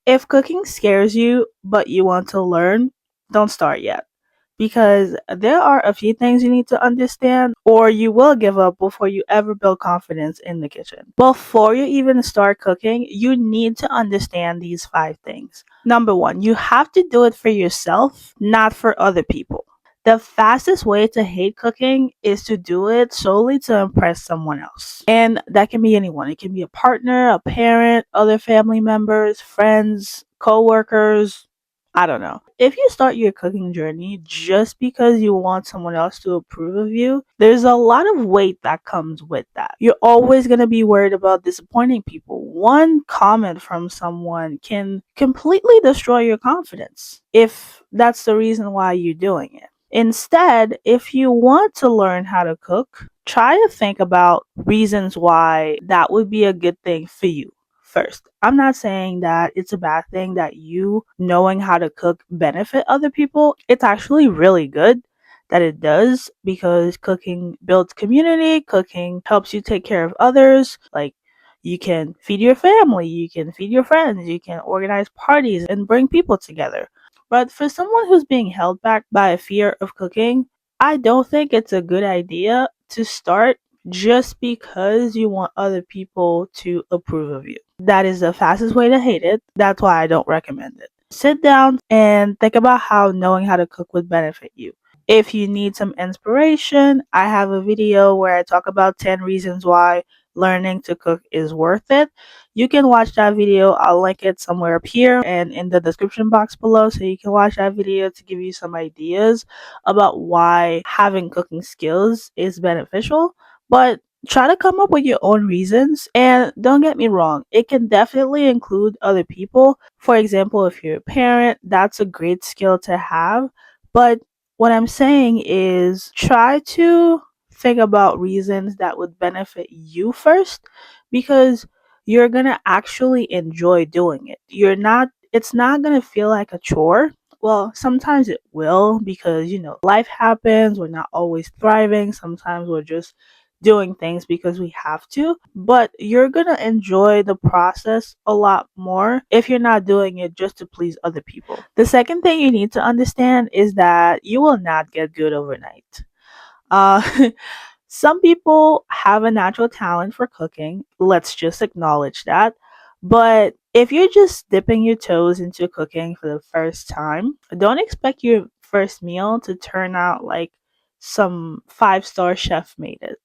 If cooking scares you, but you want to learn, don't start yet. Because there are a few things you need to understand, or you will give up before you ever build confidence in the kitchen. Before you even start cooking, you need to understand these 5 things. Number one, you have to do it for yourself, not for other people. The fastest way to hate cooking is to do it solely to impress someone else. And that can be anyone. It can be a partner, a parent, other family members, friends, coworkers. I don't know. If you start your cooking journey just because you want someone else to approve of you, there's a lot of weight that comes with that. You're always going to be worried about disappointing people. One comment from someone can completely destroy your confidence if that's the reason why you're doing it. Instead, if you want to learn how to cook, try to think about reasons why that would be a good thing for you first. I'm not saying that it's a bad thing that you knowing how to cook benefit other people. It's actually really good that it does because cooking builds community, cooking helps you take care of others. Like you can feed your family, you can feed your friends, you can organize parties and bring people together. But for someone who's being held back by a fear of cooking, I don't think it's a good idea to start just because you want other people to approve of you. That is the fastest way to hate it. That's why I don't recommend it. Sit down and think about how knowing how to cook would benefit you. If you need some inspiration, I have a video where I talk about 10 reasons why learning to cook is worth it. You can watch that video. I'll link it somewhere up here and in the description box below so you can watch that video to give you some ideas about why having cooking skills is beneficial. But try to come up with your own reasons. And don't get me wrong, it can definitely include other people. For example, if you're a parent, that's a great skill to have. But what I'm saying is try to think about reasons that would benefit you first because you're going to actually enjoy doing it. It's not going to feel like a chore. Well, sometimes it will because, life happens. We're not always thriving. Sometimes we're just doing things because we have to, but you're gonna enjoy the process a lot more if you're not doing it just to please other people. The second thing you need to understand is that you will not get good overnight. Uh, some people have a natural talent for cooking. Let's just acknowledge that. But if you're just dipping your toes into cooking for the first time, don't expect your first meal to turn out like some five-star chef made it.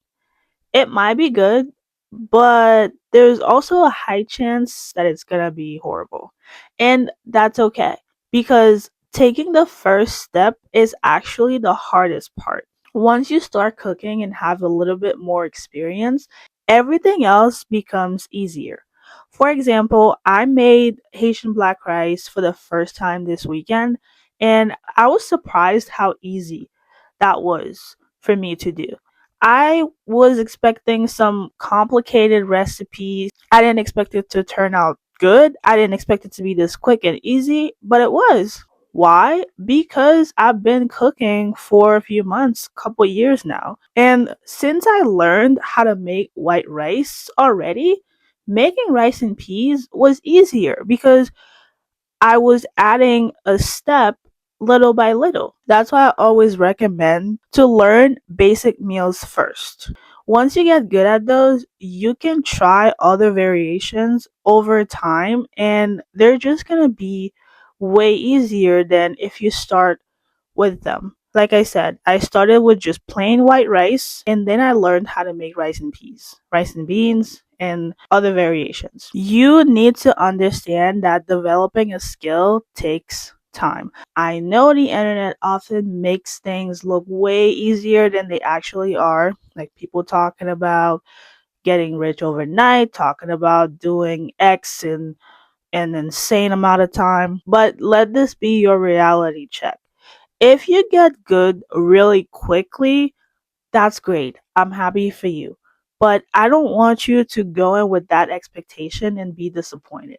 It might be good, but there's also a high chance that it's gonna be horrible. And that's okay because taking the first step is actually the hardest part. Once you start cooking and have a little bit more experience, everything else becomes easier. For example, I made Haitian black rice for the first time this weekend, and I was surprised how easy that was for me to do. I was expecting some complicated recipes. I didn't expect it to turn out good. I didn't expect it to be this quick and easy, but it was. Why? Because I've been cooking for a few months, couple years now. And since I learned how to make white rice already, making rice and peas was easier because I was adding a step little by little. That's why I always recommend to learn basic meals first. Once you get good at those, you can try other variations over time and they're just going to be way easier than if you start with them. Like I said, I started with just plain white rice and then I learned how to make rice and peas, rice and beans, and other variations. You need to understand that developing a skill takes time. I know the internet often makes things look way easier than they actually are, like people talking about getting rich overnight, talking about doing X in an insane amount of time. But let this be your reality check. If you get good really quickly, that's great. I'm happy for you. But I don't want you to go in with that expectation and be disappointed.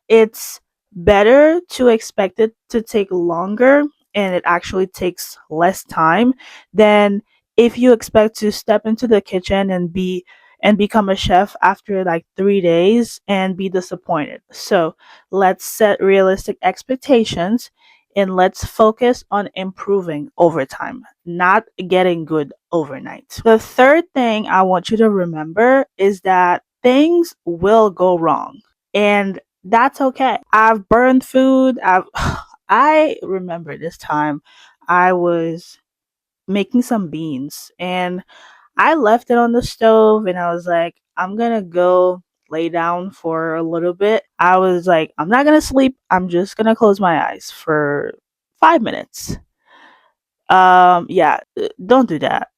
It's better to expect it to take longer and it actually takes less time than if you expect to step into the kitchen and be and become a chef after like 3 days and be disappointed. So let's set realistic expectations and let's focus on improving over time, not getting good overnight. The third thing I want you to remember is that things will go wrong, and that's okay. I've burned food. I remember this time I was making some beans and I left it on the stove and I was like, I'm gonna go lay down for a little bit. I was like, I'm not gonna sleep. I'm just gonna close my eyes for 5 minutes. Yeah, don't do that.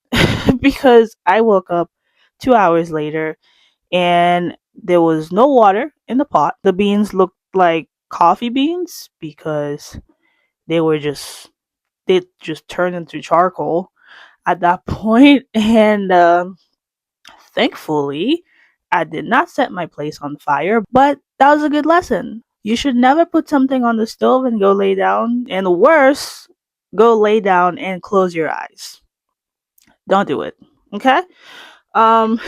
Because I woke up 2 hours later and there was no water in the pot. The beans looked like coffee beans because they were just they just turned into charcoal at that point. And thankfully, I did not set my place on fire, but that was a good lesson. You should never put something on the stove and go lay down, and worse, go lay down and close your eyes. Don't do it. Okay? Um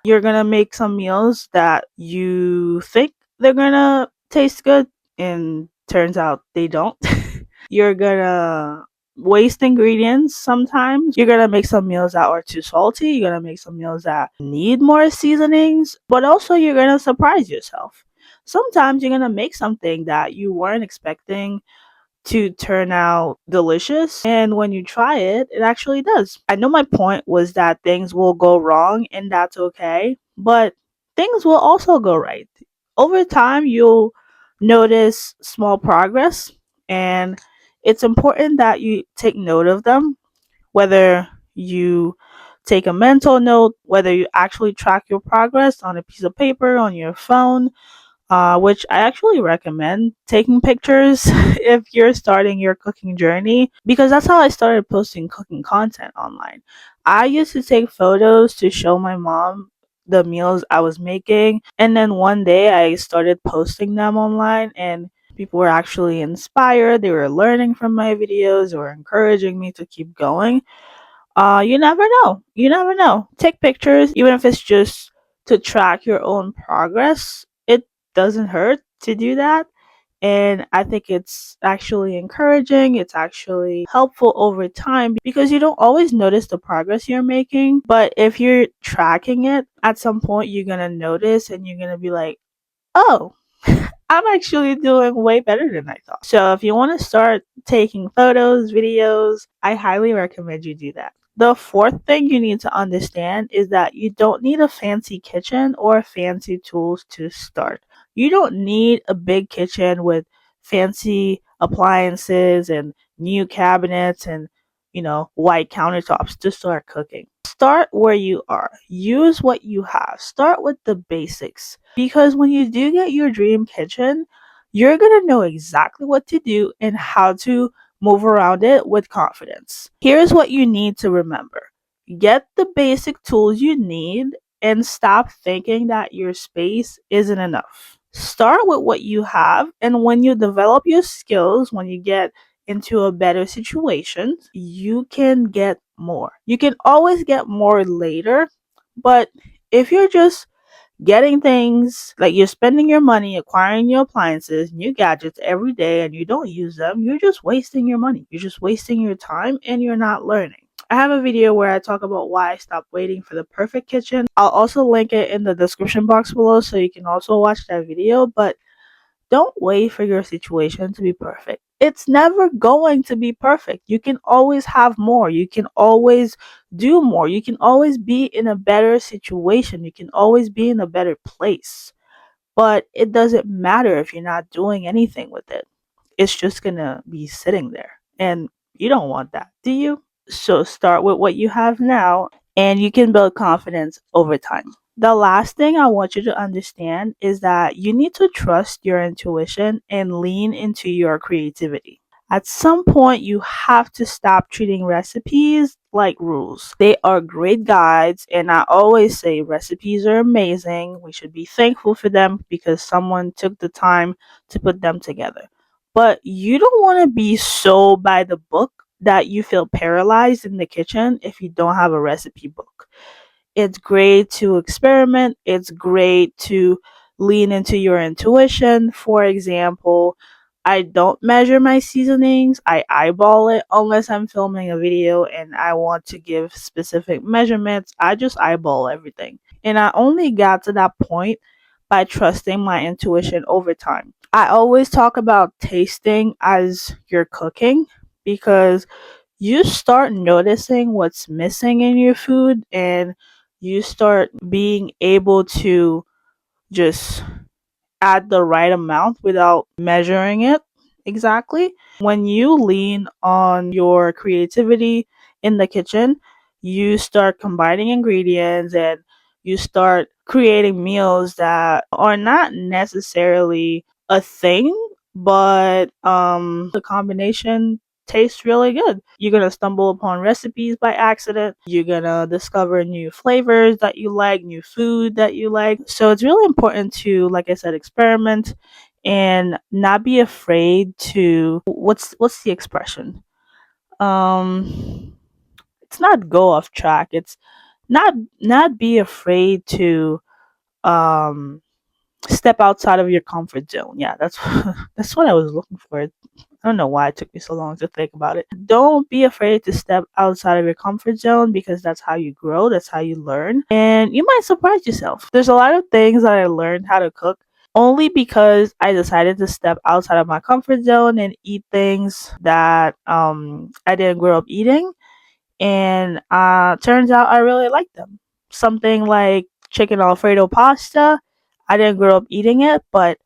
you're going to make some meals that you think they're going to taste good and turns out they don't. You're going to waste ingredients sometimes. You're going to make some meals that are too salty. You're going to make some meals that need more seasonings, but also you're going to surprise yourself. Sometimes you're going to make something that you weren't expecting to turn out delicious, and when you try it, it actually does. I know my point was that things will go wrong and that's okay, but things will also go right. Over time, you'll notice small progress, and it's important that you take note of them, whether you take a mental note, whether you actually track your progress on a piece of paper on your phone, which I actually recommend taking pictures if you're starting your cooking journey, because that's how I started posting cooking content online. I used to take photos to show my mom the meals I was making, and then one day I started posting them online, and people were actually inspired. They were learning from my videos or encouraging me to keep going. You never know. You never know. Take pictures, even if it's just to track your own progress. It doesn't hurt to do that. And I think it's actually encouraging. It's actually helpful over time because you don't always notice the progress you're making. But if you're tracking it, at some point you're going to notice and you're going to be like, oh, I'm actually doing way better than I thought. So if you want to start taking photos, videos, I highly recommend you do that. The fourth thing you need to understand is that you don't need a fancy kitchen or fancy tools to start. You don't need a big kitchen with fancy appliances and new cabinets and, white countertops to start cooking. Start where you are. Use what you have. Start with the basics. Because when you do get your dream kitchen, you're going to know exactly what to do and how to move around it with confidence. Here's what you need to remember: get the basic tools you need and stop thinking that your space isn't enough. Start with what you have, and when you develop your skills, when you get into a better situation, you can get more. You can always get more later, but if you're just getting things like you're spending your money acquiring new appliances, new gadgets every day, and you don't use them, you're just wasting your money. You're just wasting your time and you're not learning. I have a video where I talk about why I stopped waiting for the perfect kitchen. I'll also link it in the description box below so you can also watch that video. But don't wait for your situation to be perfect. It's never going to be perfect. You can always have more. You can always do more. You can always be in a better situation. You can always be in a better place. But it doesn't matter if you're not doing anything with it. It's just going to be sitting there. And you don't want that, do you? So start with what you have now and you can build confidence over time. The last thing I want you to understand is that you need to trust your intuition and lean into your creativity. At some point, you have to stop treating recipes like rules. They are great guides, and I always say recipes are amazing. We should be thankful for them because someone took the time to put them together. But you don't want to be so by the book that you feel paralyzed in the kitchen if you don't have a recipe book. It's great to experiment. It's great to lean into your intuition. For example, I don't measure my seasonings. I eyeball it unless I'm filming a video and I want to give specific measurements. I just eyeball everything. And I only got to that point by trusting my intuition over time. I always talk about tasting as you're cooking because you start noticing what's missing in your food and you start being able to just add the right amount without measuring it exactly. When you lean on your creativity in the kitchen, you start combining ingredients and you start creating meals that are not necessarily a thing, but the combination tastes really good. You're gonna stumble upon recipes by accident. You're gonna discover new flavors that you like, new food that you like. So it's really important to, like I said, experiment and not be afraid to what's the expression? It's not go off track. It's not be afraid to um step outside of your comfort zone. Yeah, that's that's what I was looking for. I don't know why it took me so long to think about it. Don't be afraid to step outside of your comfort zone because that's how you grow, that's how you learn, and you might surprise yourself. There's a lot of things that I learned how to cook only because I decided to step outside of my comfort zone and eat things that I didn't grow up eating, and turns out I really like them. Something like chicken alfredo pasta. I didn't grow up eating it, but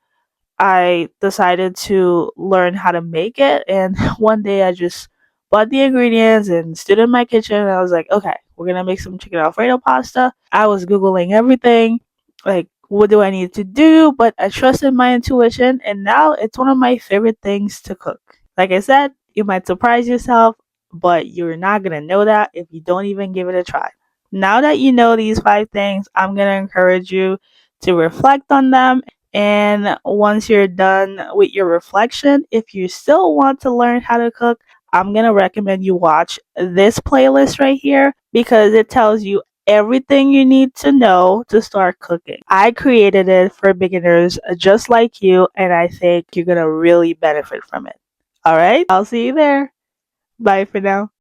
I decided to learn how to make it. And one day I just bought the ingredients and stood in my kitchen and I was like, okay, we're going to make some chicken alfredo pasta. I was Googling everything, like, what do I need to do? But I trusted my intuition and now it's one of my favorite things to cook. Like I said, you might surprise yourself, but you're not going to know that if you don't even give it a try. Now that you know these 5 things, I'm going to encourage you to reflect on them. And once you're done with your reflection, if you still want to learn how to cook, I'm going to recommend you watch this playlist right here because it tells you everything you need to know to start cooking. I created it for beginners just like you, and I think you're going to really benefit from it. All right, I'll see you there. Bye for now.